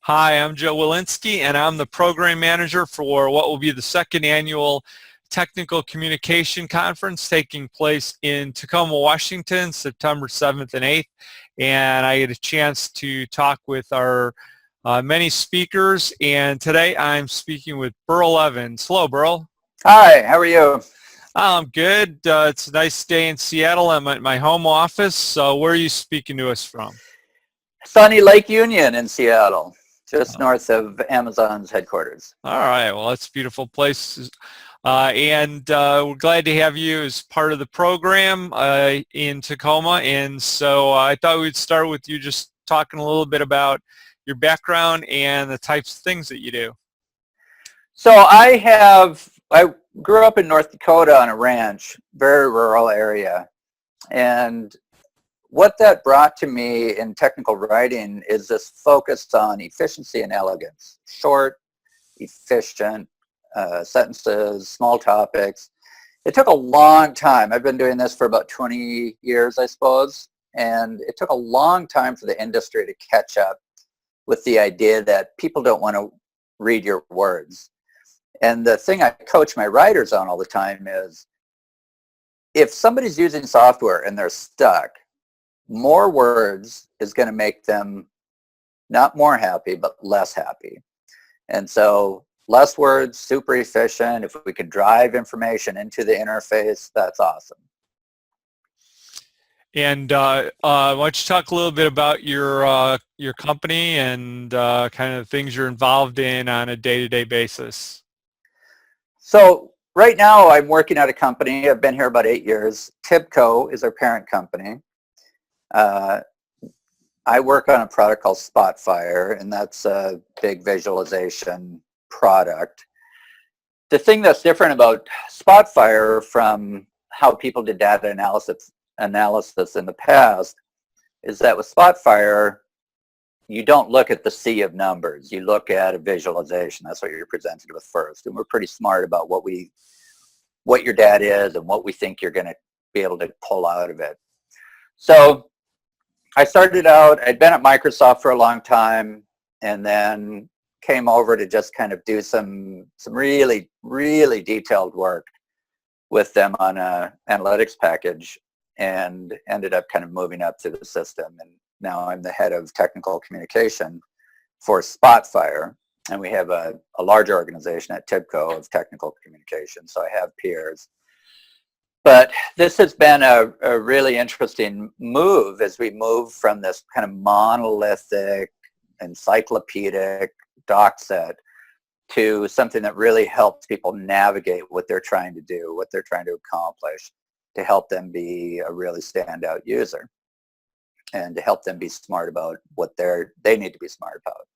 Hi, I'm Joe Welinske, and I'm the program manager for what will be the second annual Technical Communication Conference taking place in Tacoma, Washington, September 7th and 8th. And I get a chance to talk with our many speakers. And today I'm speaking with Burl Evans. Hello, Burl. Hi, how are you? I'm good. It's a nice day in Seattle. I'm at my home office. So where are you speaking to us from? Sunny Lake Union in Seattle, just Oh, north of Amazon's headquarters. all right. Well, that's a beautiful place. We're glad to have you as part of the program in Tacoma. And so I thought we'd start with you just talking a little bit about your background and the types of things that you do. So I grew up in North Dakota on a ranch, very rural area. And what that brought to me in technical writing is this focus on efficiency and elegance. Short, efficient sentences, small topics. It took a long time. I've been doing this for about 20 years, I suppose. And it took a long time for the industry to catch up with the idea that people don't want to read your words. And the thing I coach my writers on all the time is if somebody's using software and they're stuck, more words is going to make them not more happy, but less happy. And so less words, super efficient. If we could drive information into the interface, that's awesome. And why don't you talk a little bit about your company and kind of things you're involved in on a day-to-day basis? So right now I'm working at a company. I've been here about 8 years. Tibco is our parent company. I work on a product called Spotfire, and that's a big visualization product. The thing that's different about Spotfire from how people did data analysis in the past is that with Spotfire, you don't look at the sea of numbers. You look at a visualization. That's what you're presented with first. And we're pretty smart about what your data is and what we think you're going to be able to pull out of it. So I started out, I'd been at Microsoft for a long time, and then came over to just kind of do some really, really detailed work with them on a analytics package, and ended up kind of moving up through the system. And now I'm the head of technical communication for Spotfire, and we have a larger organization at Tibco of technical communication, so I have peers. But this has been a really interesting move as we move from this kind of monolithic, encyclopedic doc set to something that really helps people navigate what they're trying to do, what they're trying to accomplish, to help them be a really standout user and to help them be smart about what they need to be smart about.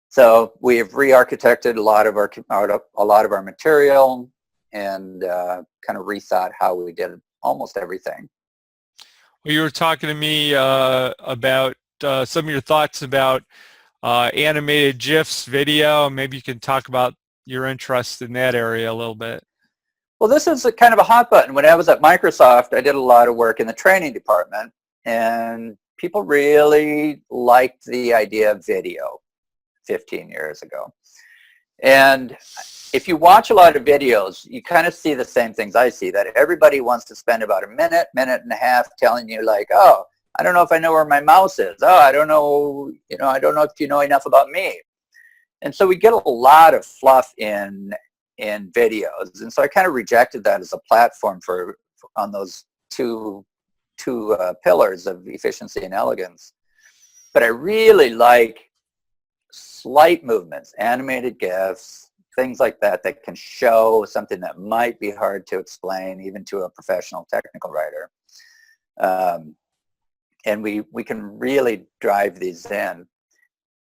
So we've re-architected a lot of our material and kind of rethought how we did almost everything. Well, you were talking to me about some of your thoughts about animated GIFs video. Maybe you can talk about your interest in that area a little bit. Well, this is kind of a hot button. When I was at Microsoft, I did a lot of work in the training department, and people really liked the idea of video 15 years ago. And if you watch a lot of videos, you kind of see the same things I see, that everybody wants to spend about a minute and a half telling you like, oh, I don't know if I know where my mouse is. Oh, I don't know if you know enough about me. And so we get a lot of fluff in videos. And so I kind of rejected that as a platform on those two pillars of efficiency and elegance. But I really like slight movements, animated GIFs, things like that can show something that might be hard to explain even to a professional technical writer. And we can really drive these in.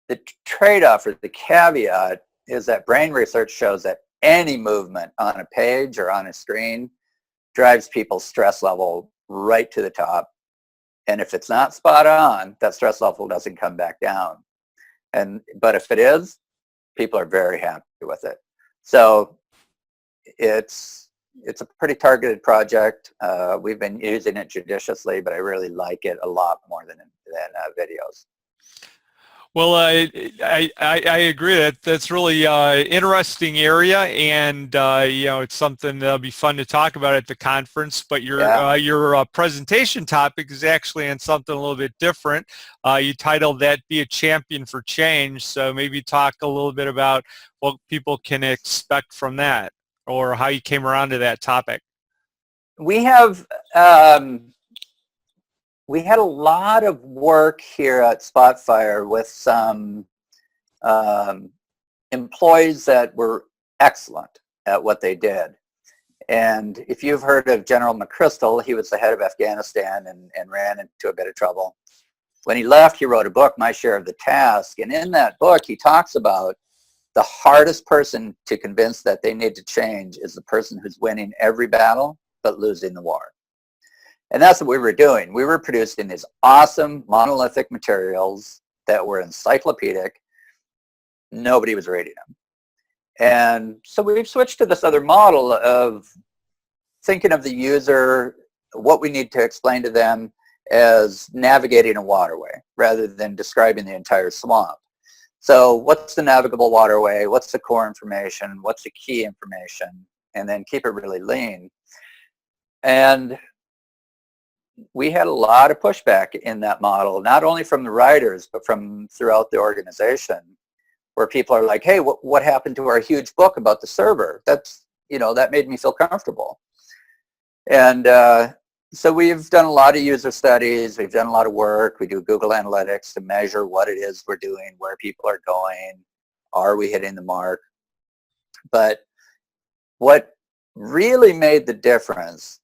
The trade-off or the caveat is that brain research shows that any movement on a page or on a screen drives people's stress level right to the top. And if it's not spot on, that stress level doesn't come back down. But if it is, people are very happy with it. So it's a pretty targeted project. We've been using it judiciously, but I really like it a lot more than videos. Well, I agree that that's really interesting area, and you know, it's something that'll be fun to talk about at the conference. But Yeah. your presentation topic is actually on something a little bit different. You titled that "Be a Champion for Change," so maybe talk a little bit about what people can expect from that, or how you came around to that topic. We have we had a lot of work here at Spotfire with some um, employees that were excellent at what they did. And if you've heard of General McChrystal, he was the head of Afghanistan and ran into a bit of trouble. When he left, he wrote a book, My Share of the Task. And in that book, he talks about the hardest person to convince that they need to change is the person who's winning every battle but losing the war. And that's what we were doing. We were producing these awesome monolithic materials that were encyclopedic. Nobody was reading them. And so we've switched to this other model of thinking of the user, what we need to explain to them as navigating a waterway rather than describing the entire swamp. So what's the navigable waterway? What's the core information? What's the key information? And then keep it really lean. And we had a lot of pushback in that model, not only from the writers, but from throughout the organization, where people are like, hey, what happened to our huge book about the server? That's, you know, that made me feel comfortable. And so we've done a lot of user studies. We've done a lot of work. We do Google Analytics to measure what it is we're doing, where people are going, are we hitting the mark? But what really made the difference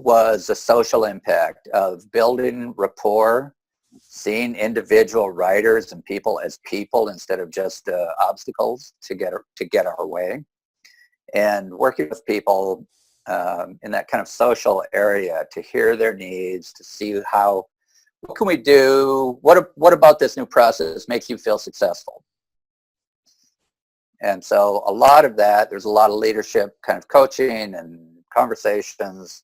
was the social impact of building rapport, seeing individual writers and people as people instead of just obstacles to get our way, and working with people in that kind of social area to hear their needs, to see what can we do, what about this new process makes you feel successful. And so a lot of that, there's a lot of leadership kind of coaching and conversations,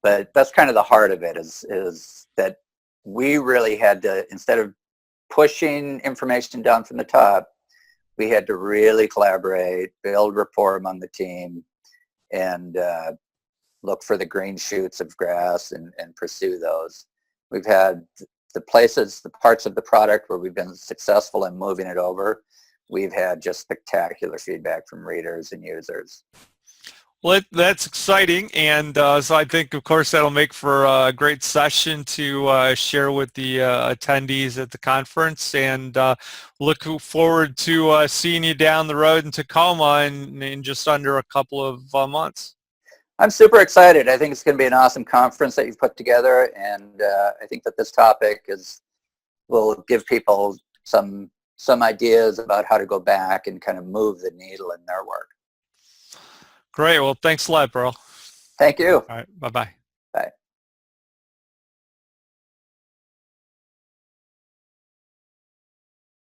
but that's kind of the heart of it is that we really had to, instead of pushing information down from the top, we had to really collaborate, build rapport among the team, and look for the green shoots of grass and pursue those. We've had the parts of the product where we've been successful in moving it over. We've had just spectacular feedback from readers and users. Well, that's exciting, and so I think, of course, that'll make for a great session to share with the attendees at the conference, and look forward to seeing you down the road in Tacoma in just under a couple of months. I'm super excited. I think it's going to be an awesome conference that you've put together, and I think that this topic will give people some ideas about how to go back and kind of move the needle in their work. Great. Well, thanks a lot, Burl. Thank you. All right. Bye-bye.